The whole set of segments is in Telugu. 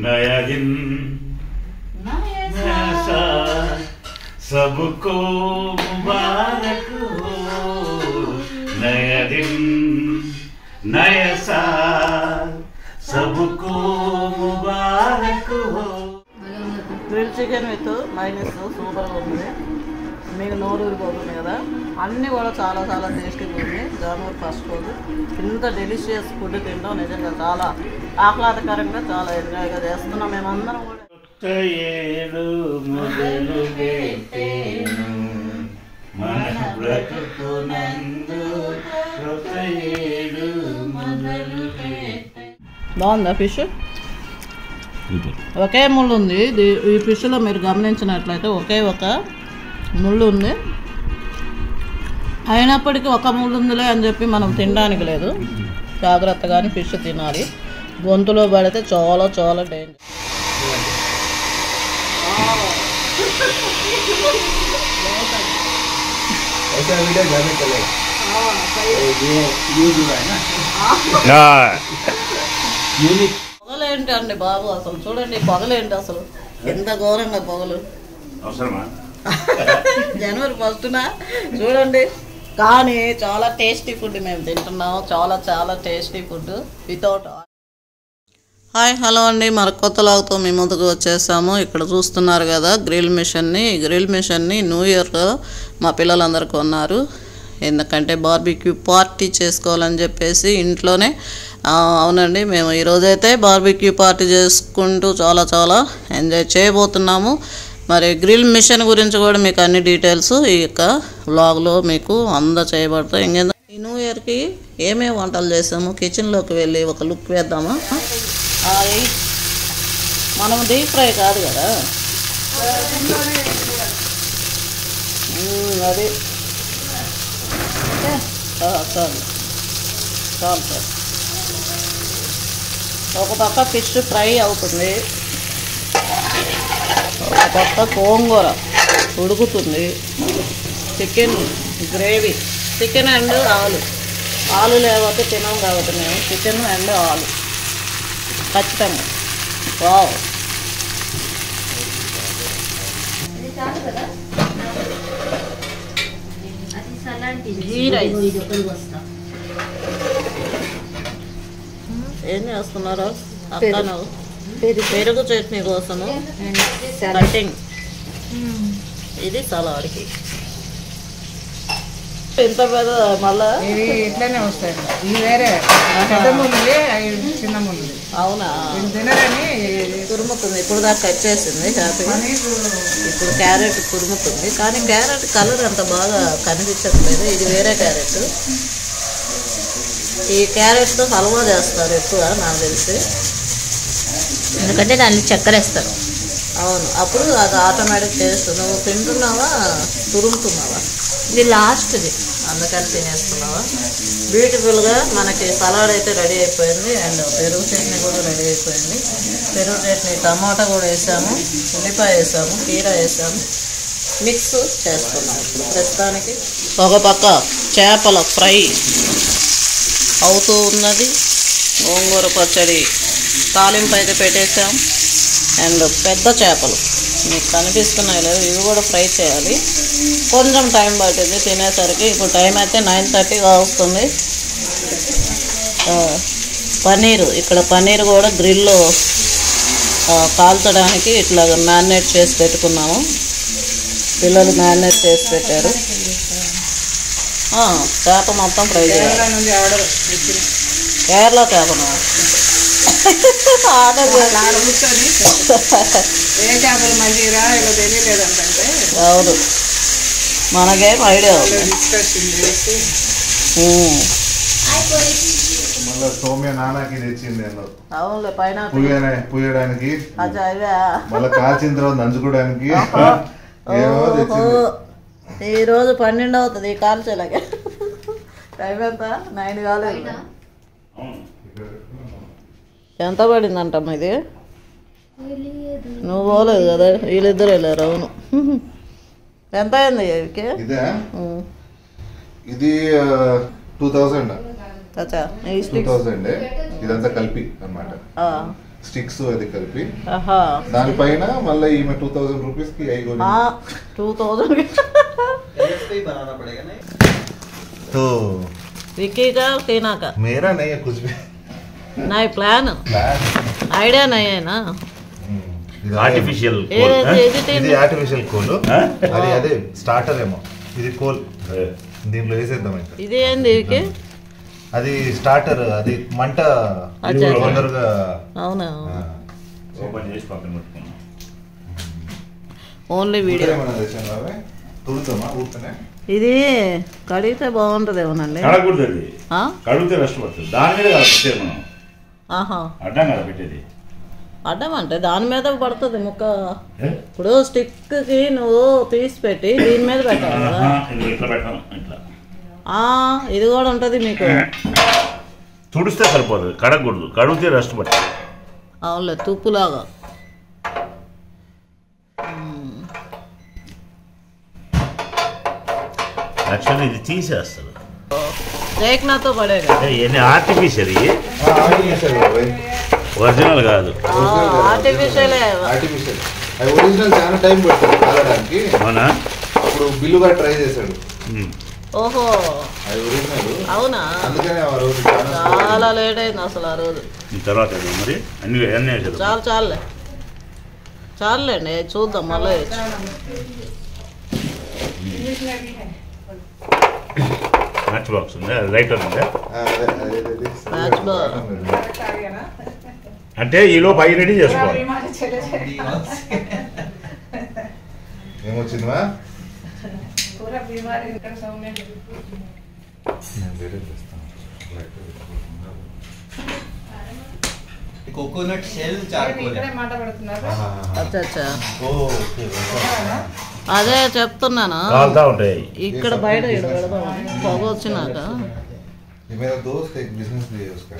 नया दिन नया साल सबको मुबारक हो। नया दिन नया साल सबको मुबारक हो। గ్రిల్ చికెన్ విత్ మైనస్ సూపర్గా ఉంది. మీకు నోరూరిపోతుంది కదా. అన్నీ కూడా చాలా చాలా టేస్టీగా ఉంది. జనవరి ఫస్ట్ రోజు ఇంత డెలిషియస్ ఫుడ్ తింటాం నిజంగా చాలా ఆహ్లాదకరంగా చాలా ఎంజాయ్గా చేస్తున్నాం మేమందరం కూడా. బాగుందా ఫిష్? ఒకే ముళ్ళు ఉంది ఈ ఫిష్లో. మీరు గమనించినట్లయితే ఒకే ఒక ముళ్ళు ఉంది. అయినప్పటికీ ఒక ముళ్ళు ఉందిలే అని చెప్పి మనం తినడానికి లేదు. జాగ్రత్తగానే ఫిష్ తినాలి. గొంతులో పడితే చాలా చాలా డేంజర్. పొగలేంటి అండి బాబు, అసలు చూడండి పొగలేంటి అసలు ఎంత ఘోరంగా పొగలు. జనవరి ఫస్ట్న చూడండి. కానీ చాలా టేస్టీ ఫుడ్ మేము తింటున్నాము. చాలా చాలా tasty food without. Hi hello అండి, మన కొత్త లాగ్తో మీ ముందుకు వచ్చేసాము. ఇక్కడ చూస్తున్నారు కదా గ్రిల్ మిషన్ని. ఈ గ్రిల్ మిషన్ని న్యూ ఇయర్లో మా పిల్లలందరూ కొన్నారు. ఎందుకంటే బార్బిక్యూ పార్టీ చేసుకోవాలని చెప్పేసి ఇంట్లోనే. అవునండి, మేము ఈరోజైతే బార్బిక్యూ పార్టీ చేసుకుంటూ చాలా చాలా ఎంజాయ్ చేయబోతున్నాము. మరి గ్రిల్ మిషన్ గురించి కూడా మీకు అన్ని డీటెయిల్స్ ఈ యొక్క వ్లాగ్లో మీకు అందచేయబడతాయి. ఇంకేందా ఈ న్యూ ఇయర్కి ఏమేమి వంటలు చేసాము కిచెన్లోకి వెళ్ళి ఒక లుక్ వేద్దామా? మనం డీప్ ఫ్రై కాదు కదా అది. చాలు చాలు సార్. ఒక పక్క ఫిష్ ఫ్రై అవుతుంది, ఒక పక్క గోంగూర ఉడుకుతుంది. చికెన్ గ్రేవీ, చికెన్ అండ్ ఆలు లేకపోతే తినాం కాబట్టి మేము చికెన్ అండ్ ఆలు ఖచ్చితంగా. వావ్, ఏం చేస్తున్నారు అక్కను? పెరుగు చట్నీ కోసము కటింగ్. ఇది సలాడ్కి. ఇంత పెద్ద మళ్ళా ఇట్లానే వస్తాయి. ఇవి వేరే పెద్ద ముళ్ళు, చిన్న ముళ్ళు. అవునా? తినరని తురుముతుంది. ఇప్పుడు దాకా కట్ చేసింది హ్యాపీగా. ఇప్పుడు క్యారెట్ తురుముతుంది. కానీ క్యారెట్ కలర్ అంత బాగా కనిపించట్లేదు. ఇది వేరే క్యారెట్. ఈ క్యారెట్తో హల్వా చేస్తారు ఎక్కువ నాకు తెలిసి. ఎందుకంటే దాన్ని చక్కెర వేస్తారు. అవును, అప్పుడు అది ఆటోమేటిక్ టేస్ట్. నువ్వు తింటున్నావా తురుముతున్నావా? ఇది లాస్ట్ది, అందుకని తినేస్తున్నావా? బ్యూటిఫుల్గా మనకి సలాడ్ అయితే రెడీ అయిపోయింది. అండ్ పెరుగు చట్నీ కూడా రెడీ అయిపోయింది. పెరుగు చట్నీ టమాటా కూడా వేసాము, ఉల్లిపాయ వేసాము, కీర వేసాము, మిక్స్ చేస్తున్నాం ఇప్పుడు ప్రస్తుతానికి. ఒక పక్క చేపల ఫ్రై అవుతూ ఉన్నది. గోంగూర పచ్చడి తాలింపు అయితే పెట్టేసాం. అండ్ పెద్ద చేపలు మీకు కనిపిస్తున్నాయి లేదు, ఇవి కూడా ఫ్రై చేయాలి. కొంచెం టైం పట్టింది తినేసరికి. ఇప్పుడు టైం అయితే 9:30 వస్తుంది. పన్నీరు, ఇక్కడ పన్నీర్ కూడా గ్రిల్లో కాల్చడానికి ఇట్లా మ్యారినేట్ చేసి పెట్టుకున్నాము. పిల్లలు మ్యారినేట్ చేసి పెట్టారు. చేప మొత్తం ఫ్రై చేయాలి. కేరళ చేపను అవును, మనకేం ఐడియా ఉంది. సౌమ్య నాన్నకి తెచ్చింది. అవునులే, పైన పూయడానికి మళ్ళీ కాల్చిన తర్వాత నంచుకోవడానికి ఈరోజు 12 అవుతుంది కాల్చేలాగా. టైం ఎంత? 9 కాలేదు. ఎంత పడిందంటమ్మా ఇది? నువ్వు పోలేదు కదా, వీళ్ళిద్దరు వెళ్ళారు. అవును, ఎంత అయింది ఇది? 2000 అచ్చా, ఇదంతా కలిపి అన్నమాట. స్టిక్స్ అది కలిపి ఆహా దానిపైన మళ్ళీ ఈమె 2000 రూపీస్ కి అయి కొని 2000 तो विक्की का टीना का मेरा नहीं है कुछ भी नहीं प्लान आइडिया नहीं है ना ఆర్టిఫిషియల్ ఇది ఆర్టిఫిషియల్ కోల్ అది అదే స్టార్టర్ ఏమో ఇది కోల్ దీంట్లో వేసేద్దాం ఇంకా ఇది ఏంది ఇది అది స్టార్టర్ అది మంట తొందరగా అవునా ఓపెన్ చేసి పక్కన పెట్టుకున్నాం ఓన్లీ వీడియో ఏమన్నా తెచ్చాను తుడుతామా ఊరుతనే ఇది కడిగితే బాగుంటదేమోనండి కడగకూడదు అది కడిగితే రెస్ట్ పడుతుంది దాని మీద కదా పెట్టేది మనం ఆహా అడ్డం కదా పెట్టేది అడ్డం అంటే దాని మీద పడుతుంది ముక్క ఇప్పుడు స్టిక్ కి నువ్వు తీసి పెట్టి దీని మీద పెట్టాలి కదా ఇట్లా పెట్టాం ఇట్లా ఇది కూడా ఉంటుంది మీకు తుడిస్తే సరిపోతుంది కడగకూడదు కడిగితే రెస్ట్ పడుతుంది అవునులే తుప్పులాగా యాక్చువల్లీ ఇది తీసేస్తారు రేక్నాతో పడేగా ఇవన్నీ ఆర్టిఫిషియల్ ఒరిజినల్ కాదు ఆర్టిఫిషియల్ ఆర్టిఫిషియల్ అది ఒరిజినల్ చాలా టైం పడుతుంది కాలడానికి అవునా అప్పుడు బిల్లుగా ట్రై చేశాడు ఓహో అది ఒరిజినల్ అవునా అందుకనే ఆ రోజు చాలా లేట్ అయింది అసలు ఆ రోజు తర్వాత మరి అన్ని చాలులే చాలులేండి చూద్దాం మళ్ళీ మ్యాచ్ బాక్స్ ఉంది అది రైట్ ఉందా మ్యాచ్ బాక్స్ అంటే ఈలోపు అవి రెడీ చేసుకోవాలి ఏమొచ్చిందివా కోకోనట్ షెల్ చార్కోల్ అచ్చా అదే చెప్తున్నాను ఉంటాయి ఇక్కడ బయట పొగ వచ్చినాక मेरा दोस्त एक बिजनेस भी है उसका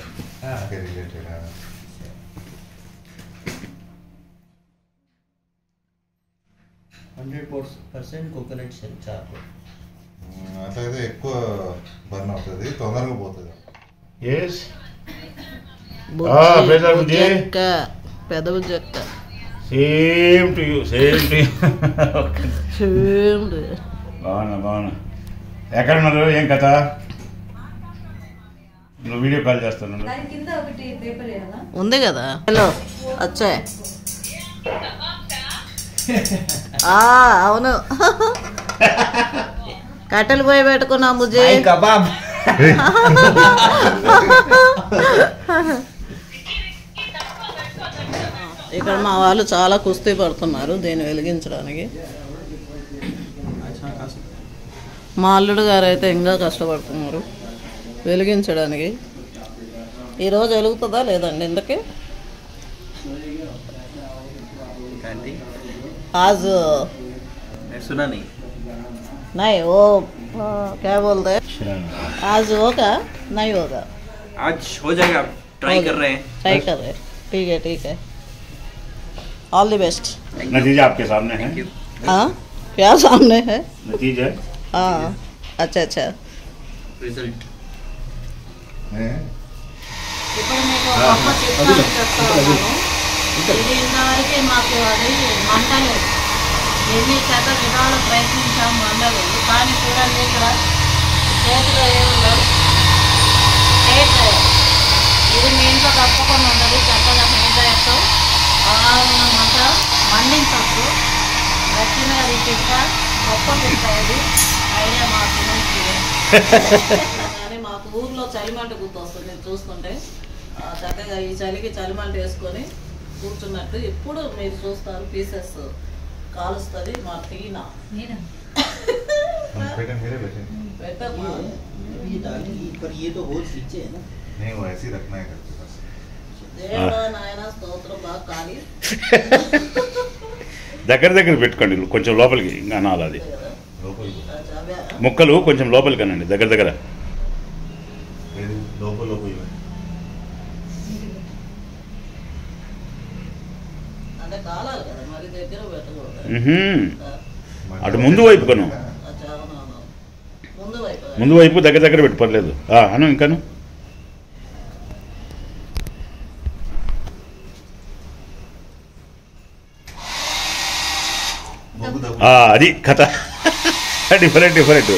इसके रिलेटेड 100% కోకోనట్ షెల్ చార్కోల్ అట్లయితే ఎక్కువ బర్న్ అవుతుంది తొందరగా పోతుంది ఎస్ పెదవి చెక్క సేమ్ టు యూ బాగున్నా ఎక్కడ ఉన్నారు ఏం కథ నువ్వు వీడియో కాల్ చేస్తాను ఉంది కదా హలో వచ్చాయి అవును కట్టెలు పోయి పెట్టుకున్నాం బుజ్జి కబాబ్ ఇక్కడ మా వాళ్ళు చాలా కుస్తీ పడుతున్నారు దీన్ని వెలిగించడానికి మా అల్లుడు గారు అయితే ఇంకా కష్టపడుతున్నారు వెలిగించడానికి ఈరోజు వెలుగుతుందా లేదండి ఇందుకే आज सुना नहीं नहीं वो क्या बोलते हैं आज होगा नहीं होगा आज हो जाएगा ट्राई कर रहे हैं ठीक है ऑल द बेस्ट नतीजा आपके सामने है हाँ क्या सामने है नतीजा हाँ अच्छा रिजल्ट ఇప్పుడు మీకు గొప్ప చిట్కా చెప్తాను ఇది ఇంతవరకు మాకు అది మంటలేదు ఎన్ని శాత విధాలు ప్రయత్నించాము మండలేదు కానీ చూడండి ఇక్కడ చేతిలో ఏముండదు హెయిర్ డ్రైయర్ ఇది మీ ఇంట్లో తప్పకుండా ఉంటుంది చక్కగా హెయిర్ డ్రైయర్తో మంట మండించవచ్చు నచ్చిన అది చిట్కా గొప్ప చిట్కా ఇది ఐడియా మాకు కానీ మాకు ఊర్లో చలిమంట గుర్తొస్తుంది నేను చూస్తుంటే చక్కగా ఈ చలికి చలిమంట వేసుకొని కూర్చున్నట్టు ఎప్పుడు మీరు చూస్తారు పీసెస్ కాలుస్తుంది మా టీనా పెట్టమ్మా पर ये तो होल नीचे है ना नहीं वो ऐसे ही रखना है करके बस దేవుడా నాయన స్తోత్రం బాగా కాలి దగ్గర పెట్టుకోండి కొంచెం లోపలికి ఇంకా అనాలి అది ముక్కలు కొంచెం లోపలికి అనండి దగ్గర లోపల అంటే కాలాలి కదా మరి దగ్గర పెట్టకూడదు అటు ముందు వైపు కొను ముందు వైపు దగ్గర పెట్టు పర్లేదు అను ఇంకాను అది కథ డిఫరెంట్ డిఫరెంట్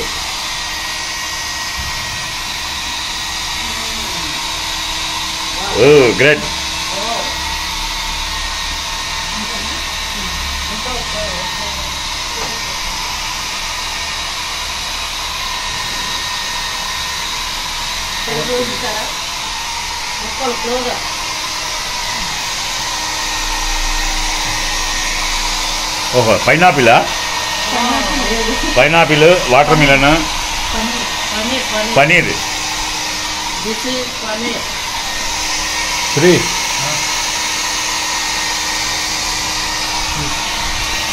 ఓ గ్రేట్ ఓహో పైనాపిలా pineapple watermelon paneer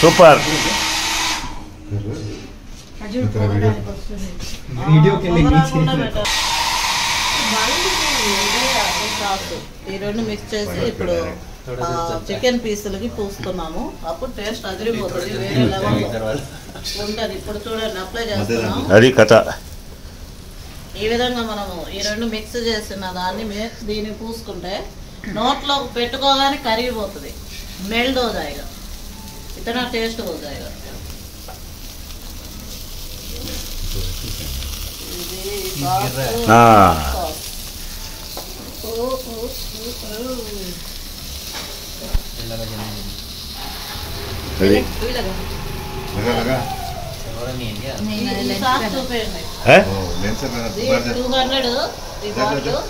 super video के लिए नीचे ఈ రెండు మిక్స్ చేసి ఇప్పుడు చికెన్ పీసులకి పూస్తున్నాము. అప్పుడు టేస్ట్ అదిరిపోతుంది, వేరే లెవెల్ ఉంటుంది. ఇప్పుడు చూడండి అప్లై చేస్తున్నాం. అది కథ. ఈ విధంగా మనము ఈ రెండు మిక్స్ చేసిన దాన్ని దీన్ని పూసుకుంటే నోట్లో పెట్టుకోగానే కరిగిపోతుంది. మెల్ట్ हो जाएगा, इतना टेस्ट हो जाएगा.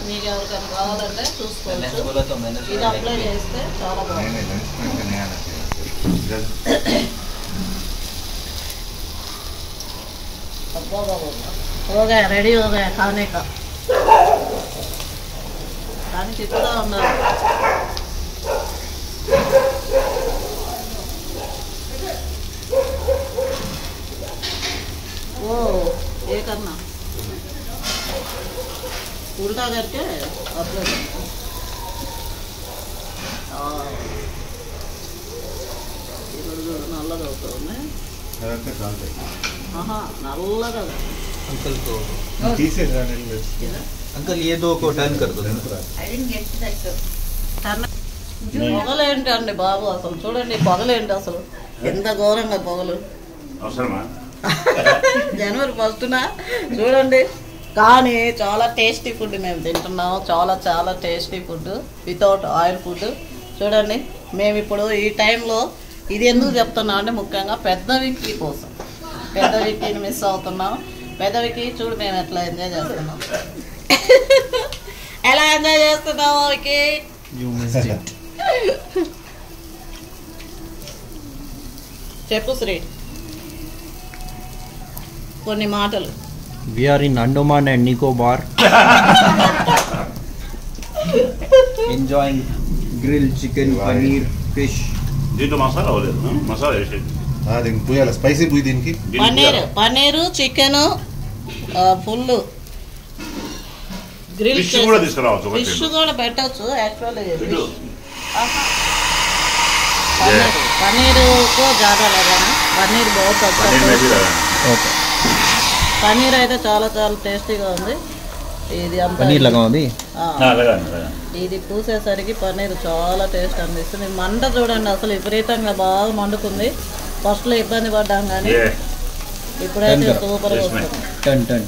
మీకు ఎవరికైనా కావాలంటే చూసుకోవచ్చు. ఇది అప్లై చేస్తే చాలా బాగుంది. हो गया, रेडी हो गया खाने का. కానీ తిప్పుతా ఉన్నారు. ओ ये करना उल्टा करके अप्लाई करना. నల్లగా అవుతుంది. నల్లగా अंकल को अंकल ये दो को टर्न कर दो. పొగలేంటి అండి బాబు, అసలు చూడండి పొగలేంటి అసలు ఎంత ఘోరంగా పొగలు. జనవరి 1న చూడండి. కానీ చాలా టేస్టీ ఫుడ్ మేము తింటున్నాము. చాలా చాలా tasty food, without oil food. చూడండి మేము ఇప్పుడు ఈ టైంలో ఇది ఎందుకు చెప్తున్నాం అంటే ముఖ్యంగా పెద్ద విక్కీ కోసం. పెద్ద విక్కీని మిస్ అవుతున్నాం. పెద్ద విక్కీ చూడు మేము ఎట్లా ఎంజాయ్ చేస్తున్నాం. ఎలా ఎంజాయ్ చేస్తున్నావు విక్కీ? చెప్పు శ్రీ కొన్ని మాటలు. We are in Andaman and Nicobar enjoying grilled chicken, paneer, fish. దీంట్లో మసాలా అవ్వలేదు, మసాలా వేసేది దీనికి పోయాలి, స్పైసీ పోయి దీనికి. Paneer chicken full grill fish కూడా తీసుకురావచ్చు. ఫిష్ కూడా పెట్టచ్చు యాక్చువల్లీ. पनीर को ज़्यादा लगाना. पनीर बहुत अच्छा है. పనీర్ అయితే చాలా చాలా టేస్టీగా ఉంది. ఇది అంతా పనీర్ లగాండి. ఇది పూసేసరికి పనీర్ చాలా టేస్ట్ అనిపిస్తుంది. మంట చూడండి అసలు విపరీతంగా బాగా మండుకుంది. ఫస్ట్లో ఇబ్బంది పడ్డాం కానీ ఇప్పుడైతే సూపర్గా వస్తుంది. టన్ టన్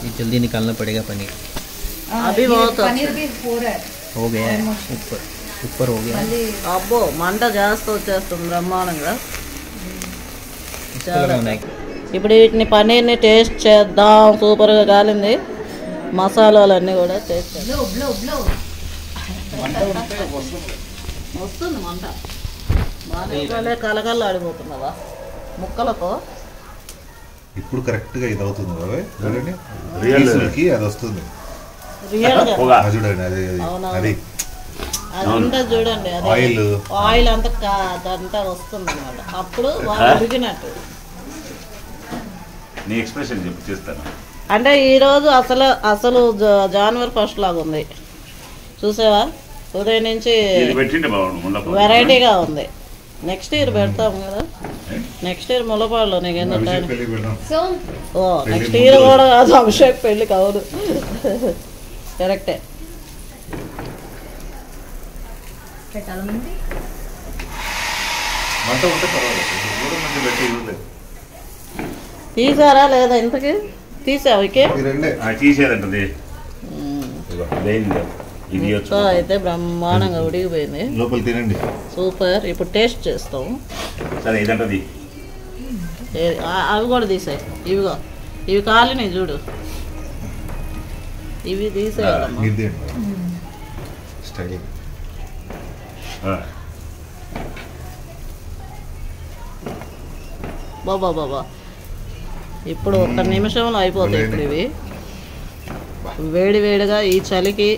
ये जल्दी निकालना पड़ेगा पनीर. अभी बहुत पनीर भी हो गया है, ऊपर ऊपर हो गया. అబ్బో మంట జాస్తి వచ్చేస్తుంది బ్రహ్మాండంగా. ఇప్పుడు వీటిని పనీర్ని టేస్ట్ చేద్దాం. సూపర్గా కాలింది. మసాలాలన్నీ కూడా టేస్ట్ వస్తుంది. మంట బాగా కలగల్లాడిపోతున్నదా ముక్కలతో. ఇప్పుడు కరెక్ట్ గా ఇది అవుతుంది బాబాయ్. చూడండి అది వస్తుంది చూడండి. అది అదంతా చూడండి, ఆయిల్ అంతా అదంతా వస్తుంది అనమాట. అప్పుడు బాగా ఉడికినట్టు. నీ ఎక్స్ప్రెషన్ చెప్పు చేస్తాను. అంటే ఈరోజు అసలు జనవరి 1 లాగా ఉంది. చూసావా, ఉదయం నుంచి వెరైటీగా ఉంది. నెక్స్ట్ ఇయర్ పెడతాం కదా. నెక్స్ట్ ఇయర్ ములపాడులో నీకేందో ఓ నెక్స్ట్ ఇయర్ కూడా కాదు, అభిషేక్ పెళ్ళికి. అవును కరెక్టే. మంట ఉంటే పర్వాలేదు దూరం నుంచి పెట్టి ఇవ్వలేదు తీసారా లేదా ఇంతకి తీసావు ఇకే ఈ రెండే తీసేదంటది లేదు ఇది సో అయితే బ్రహ్మాండంగా ఉడికిపోయింది లోపల తినండి సూపర్ ఇప్పుడు టేస్ట్ చేస్తాం సరే ఇదంటది అవి కూడా తీసాయి ఇవిగో ఇవి కాలినాయి చూడు ఇవి తీసేయాలమ్మా ఇది స్టైల్ బాబా బాబా ఇప్పుడు 1 నిమిషంలో అయిపోతాయి ఇప్పుడు ఇవి వేడి వేడిగా ఈ చలికి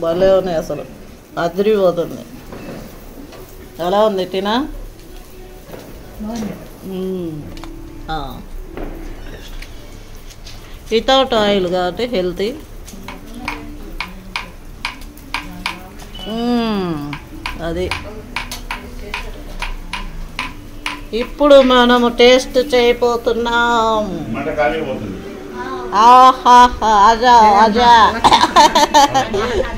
భలే ఉన్నాయి అసలు అదిరిపోతుంది ఎలా ఉంది టీనా వితౌట్ ఆయిల్ కాబట్టి హెల్తీ అది ఇప్పుడు మనము టేస్ట్ చేయబోతున్నాం ఆహా అజా అజా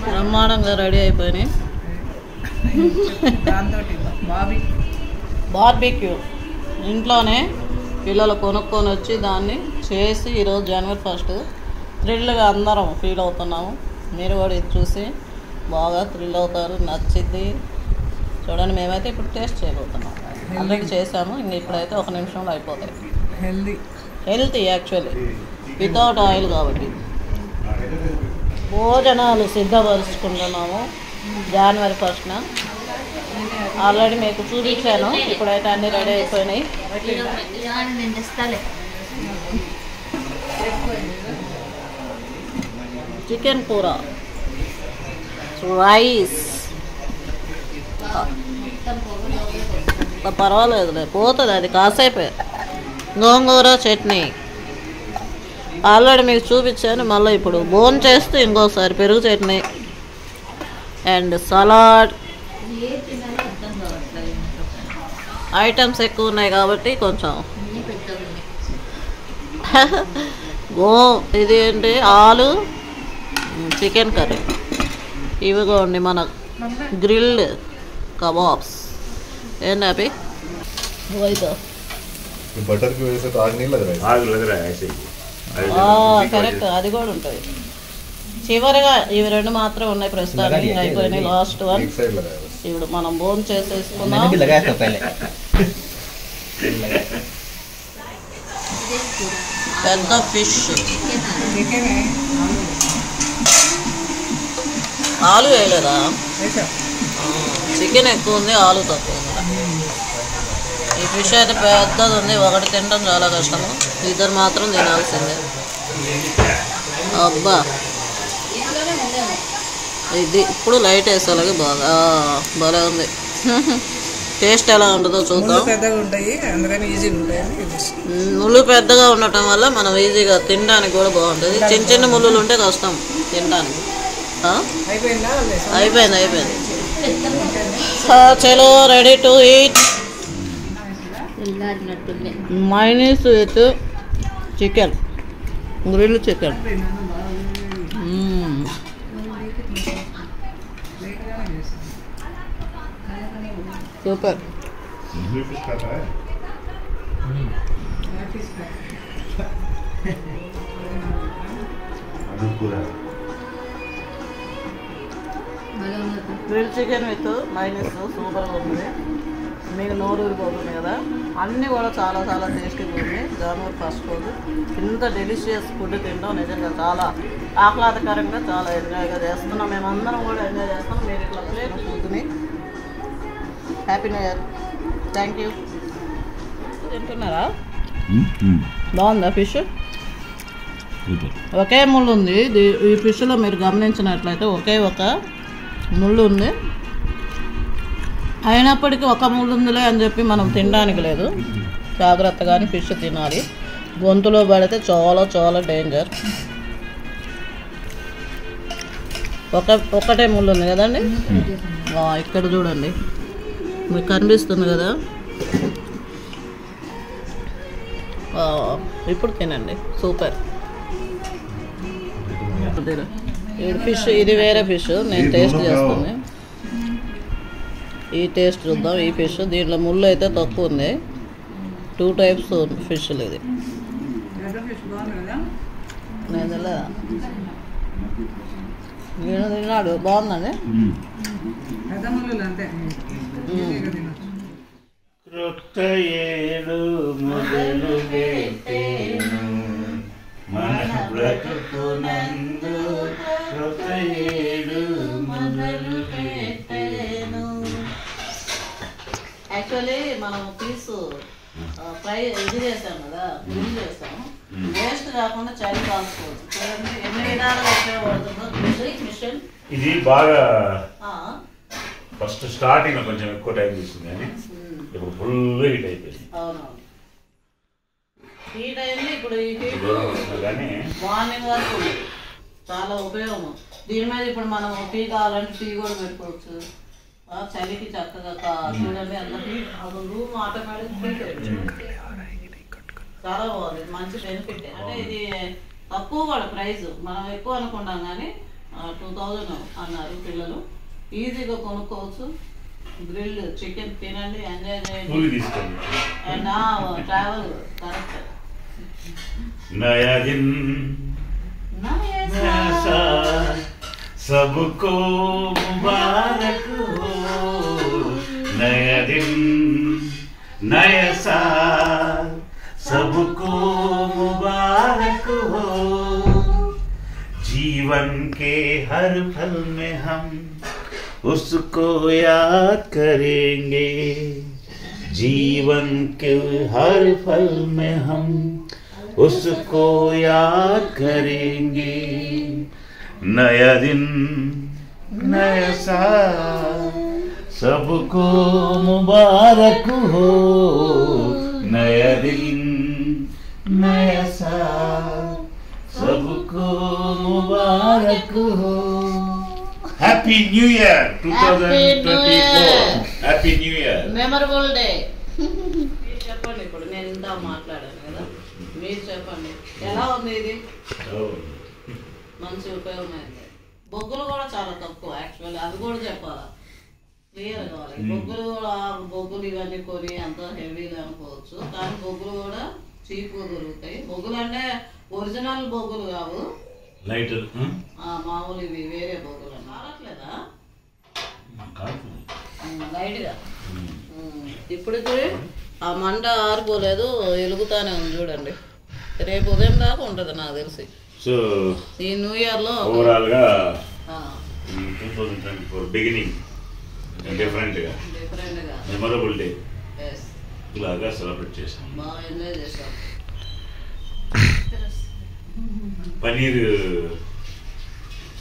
బ్రహ్మాండంగా రెడీ అయిపోయినాయి బార్బిక్యూ ఇంట్లోనే పిల్లలు కొనుక్కొని వచ్చి దాన్ని చేసి ఈరోజు జనవరి 1 థ్రిల్గా అందరం ఫీల్ అవుతున్నాము మీరు కూడా ఇది చూసి బాగా థ్రిల్ అవుతారు నచ్చింది చూడండి మేమైతే ఇప్పుడు టేస్ట్ చేయబోతున్నాం ఆల్రెడీ చేసాము ఇంక ఇప్పుడైతే 1 నిమిషంలో అయిపోతాయి హెల్తీ యాక్చువల్లీ వితౌట్ ఆయిల్ కాబట్టి భోజనాలు సిద్ధపరుచుకుంటున్నాము జనవరి 1న ఆల్రెడీ మీకు చూపించాను ఇప్పుడైతే అన్నీ రెడీ అయిపోయినాయి చికెన్ కూర రైస్ పర్వాలేదులే పోతుంది అది కాసేపే గోంగూర చట్నీ ఆల్రెడీ మీకు చూపించాను మళ్ళీ ఇప్పుడు బోన్ చేస్తూ ఇంకోసారి పెరుగు చట్నీ అండ్ సలాడ్ ఐటమ్స్ ఎక్కువ ఉన్నాయి కాబట్టి కొంచెం ఇది ఏంటి ఆలు చికెన్ కర్రీ ఇవిగోండి మన గ్రిల్డ్ కబాబ్స్ ఏంటి అవి బటర్కి వేసే ఆగు నీళ్ళు కరెక్ట్ అది కూడా ఉంటుంది చివరిగా ఇవి 2 మాత్రం ఉన్నాయి ప్రస్తుతానికి అయిపోయినాయి లాస్ట్ వన్ ఇప్పుడు మనం బోన్ చేసేసుకున్నాం పెద్ద ఫిష్ ఆలు వేయలేదా చికెన్ ఎక్కువ ఉంది ఆలు తక్కువ ఉంది ఈ ఫిష్ అయితే పెద్దది ఉంది ఒకటి తినడం చాలా కష్టము 2 మాత్రం తినాల్సిందే అబ్బా ఇది ఇప్పుడు లైట్ వేసేలాగా బాగా బాగా ఉంది టేస్ట్ ఎలా ఉంటుందో చూద్దాం ముళ్ళు పెద్దగా ఉండటం వల్ల మనం ఈజీగా తినడానికి కూడా బాగుంటుంది చిన్న చిన్న ముళ్ళులు ఉంటే కష్టం తినడానికి అయిపోయింది చలో ready to eat mayonnaise with chicken grill chicken super grill chicken with mayonnaise సూపర్గా ఉంది మీకు నోరు ఊరిపోతుంది కదా అన్నీ కూడా చాలా చాలా టేస్టీగా ఉంది జనవరి 1 రోజు ఇంత డెలిషియస్ ఫుడ్ తింటాం నిజంగా చాలా ఆహ్లాదకరంగా చాలా ఎంజాయ్గా చేస్తున్నాం మేమందరం కూడా ఎంజాయ్ చేస్తాం మీరు ఇట్లా ప్లేట్ ఫుడ్ని happy new year thank you తింటున్నారా బాగుందా ఫిష్ ఒకే ముళ్ళు ఉంది ఈ ఫిష్లో మీరు గమనించినట్లయితే ఒకే ఒక ముళ్ళు ఉంది అయినప్పటికీ ఒక ముళ్ళు ఉందిలే అని చెప్పి మనం తినడానికి లేదు జాగ్రత్తగానే ఫిష్ తినాలి గొంతులో పడితే చాలా చాలా డేంజర్ ఒకటే ముళ్ళు ఉంది కదండి ఇక్కడ చూడండి మీకు కనిపిస్తుంది కదా ఇప్పుడు తినండి, సూపర్. ఇది ఫిష్, ఇది వేరే ఫిష్, నేను టేస్ట్ చేస్తాను. ఈ టేస్ట్ చూద్దాం. ఈ ఫిష్ దీంట్లో ముళ్ళు అయితే తక్కువ ఉంది. 2 టైప్స్ ఫిష్లు. ఇది నేను తినలేదా? నేను తిన్నాడు, బాగుందండి. క్రొత్త ఏడు మొదలు పెట్టేను మన బ్రతుకునందు, క్రొత్త ఏడు మొదలు పెట్టేను. యాక్చువల్లీ మనం పీసు ఫ్రై ఇది చేసాం కదా, గ్రిల్ చేసాము. వేస్ట్ కాకుండా చలి కాసుకోవచ్చు. చూడండి ఎన్ని విధాలుగా ఉపయోగపడుతుందో మిషన్. ఇది బాగా ఫస్ట్ స్టార్టింగ్ కొంచెం ఎక్కువ టైం తీసుకుంది కానీ ఇప్పుడు ఫుల్ హీట్ అయిపోయింది. అవునవును, హీట్ అయింది. ఇప్పుడు ఈ హీట్ కానీ మార్నింగ్ వరకు చాలా ఉపయోగం. దీని మీద ఇప్పుడు మనం టీ కావాలంటే టీ కూడా పెట్టుకోవచ్చు. చలికి చక్కగా చూడండి, అంత హీట్ రూమ్ ఆటోమేటిక్ చాలా బాగుంది. మంచి బెనిఫిట్. అంటే ఇది తక్కువ కూడా ప్రైస్, మనం ఎక్కువ అనుకుంటాం కానీ 2000 అన్నారు పిల్లలు. ఈజీగా కొనుక్కోవచ్చు. గ్రిల్డ్ చికెన్ తినండి, ఎంజాయ్ చేయండి. And travel correct. నయా దిన్ सबको मुबारक हो, नया दिन नया साल सबको मुबारक हो। जीवन के हर पल में हम उसको याद करेंगे, जीवन के हर पल में हम उसको याद करेंगे। नया दिन नया साल सबको मुबारक हो, नया दिन नया साल सबको मुबारक हो। Happy new year 2024। Happy new year, memorable day. చెప్పండి, ఇప్పుడు నేను ఇంత మాట్లాడాను కదా, మీరు చెప్పండి ఎలా ఉంది ఇది? మంచి ఉపయోగమైంది. బొగ్గులు కూడా చాలా తక్కువ. యాక్చువల్లీ అది కూడా చెప్పాలా, క్లియర్ కావాలి. బొగ్గులు కూడా, బొగ్గులు ఇవన్నీ కొని అంత హెవీగా అనుకోవచ్చు, కానీ బొగ్గులు కూడా చీప్గా దొరుకుతాయి. బొగ్గులు అంటే ఒరిజినల్ బొగ్గులు కావు, లైటర్ మామూలు ఇవి వేరే బొగ్గులు. కావట్లేదా లైట్గా? ఇప్పటికి ఆ మంట ఆరిపోలేదు, వెలుగుతానే ఉంది చూడండి. రేపు ఉదయం దాకా ఉంటుంది నాకు తెలిసి. సో ఈ న్యూ ఇయర్ లో ఓవరాల్ గా 2024 బిగినింగ్ డిఫరెంట్ గా మెమరబుల్ డే లాగా సెలబ్రేట్ చేసాం. బాగా ఎంజాయ్ చేసాం. పన్నీర్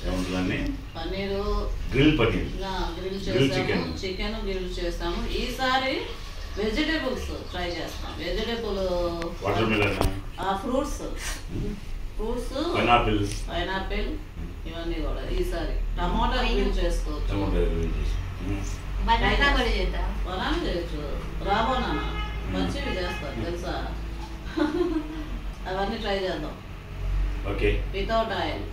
ఏముంటుందండి, paneer grill paneer, grill grill చేసాము, చికెన్ గ్రిల్ చేసాము. ఈసారి వెజిటేబుల్స్ ట్రై చేస్తాం. Vegetable watermelon, fruits, pineapple ఇవన్నీ కూడా ఈసారి. టమాటా గ్రిల్ చేసుకోవచ్చు, బనానా కూడా చేద్దాం. బనానా చేయొచ్చు, రాబోనా మంచివి చేస్తారు తెలుసా. అవన్నీ ట్రై చేద్దాం. Okay, without oil.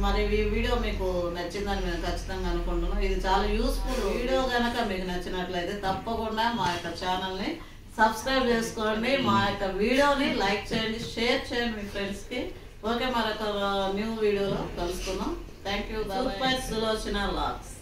మరి ఈ వీడియో మీకు నచ్చిందని మేము ఖచ్చితంగా అనుకుంటున్నాం. ఇది చాలా యూస్ఫుల్ వీడియో కనుక మీకు నచ్చినట్లయితే తప్పకుండా మా యొక్క ఛానల్ని సబ్స్క్రైబ్ చేసుకోండి. మా యొక్క వీడియోని లైక్ చేయండి, షేర్ చేయండి మీ ఫ్రెండ్స్కి. ఓకే, మరొక న్యూ వీడియోలో కలుసుకుందాం. Thank you. Super Sulochana vlogs.